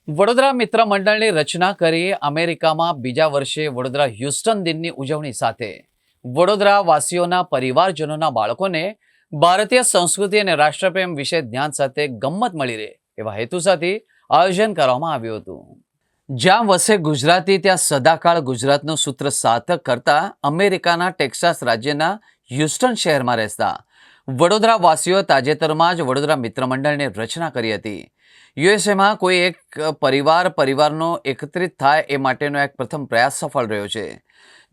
વડોદરા મિત્ર મંડળની રચના કરી અમેરિકામાં બીજા વર્ષે વડોદરા હ્યુસ્ટન દિનની ઉજવણી સાથે વડોદરા વાસીઓના પરિવારજનોના બાળકોને ભારતીય સંસ્કૃતિ અને રાષ્ટ્રપ્રેમ વિશે જ્ઞાન સાથે ગમ્મત મળી રહે એવા હેતુ સાથે આયોજન કરવામાં આવ્યું હતું. જ્યાં વસે ગુજરાતી ત્યાં સદાકાળ ગુજરાતનું સૂત્ર સાર્થક કરતા અમેરિકાના ટેક્સાસ રાજ્યના હ્યુસ્ટન શહેરમાં રહેતા વડોદરા વાસીઓ તાજેતરમાં જ વડોદરા મિત્ર મંડળની રચના કરી હતી. યુએસએમાં કોઈ એક પરિવારનો એકત્રિત થાય એ માટેનો એક પ્રથમ પ્રયાસ સફળ રહ્યો છે,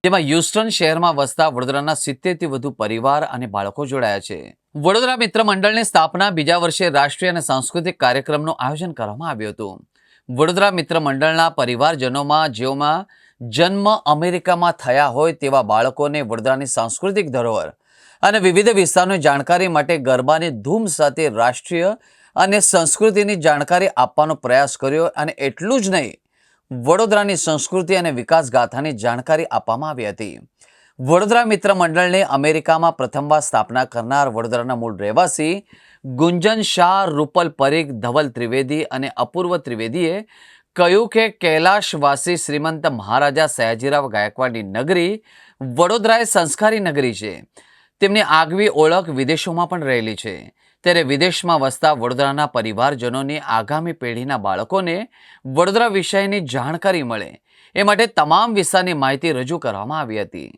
જેમાં હ્યુસ્ટન શહેરમાં વસતા વડોદરાના 70થી વધુ પરિવાર અને બાળકો જોડાયા છે. વડોદરા મિત્ર મંડળની સ્થાપના બીજા વર્ષે રાષ્ટ્રીય અને સાંસ્કૃતિક કાર્યક્રમનું આયોજન કરવામાં આવ્યું હતું. વડોદરા મિત્ર મંડળના પરિવારજનોમાં જેઓમાં જન્મ અમેરિકામાં થયા હોય તેવા બાળકોને વડોદરાની સાંસ્કૃતિક ધરોહર અને વિવિધ વિસ્તારોની જાણકારી માટે ગરબાની ધૂમ સાથે રાષ્ટ્રીય અને સંસ્કૃતિની જાણકારી આપવાનો પ્રયાસ કર્યો. અને એટલું જ નહીં, વડોદરાની સંસ્કૃતિ અને વિકાસ ગાથાની જાણકારી આપવામાં આવી હતી. વડોદરા મિત્ર મંડળને અમેરિકામાં પ્રથમવાર સ્થાપના કરનાર વડોદરાના મૂળ રહેવાસી ગુંજન શાહ, રૂપલ પરીખ, ધવલ ત્રિવેદી અને અપૂર્વ ત્રિવેદીએ કહ્યું કે કૈલાશવાસી શ્રીમંત મહારાજા સયાજીરાવ ગાયકવાડની નગરી વડોદરા એ સંસ્કારી નગરી છે. તેમની આગવી ઓળખ વિદેશોમાં પણ રહેલી છે. ત્યારે વિદેશમાં વસતા વડોદરાના પરિવારજનોની આગામી પેઢીના બાળકોને વડોદરા વિષયની જાણકારી મળે એ માટે તમામ વિસ્તારની માહિતી રજૂ કરવામાં આવી હતી.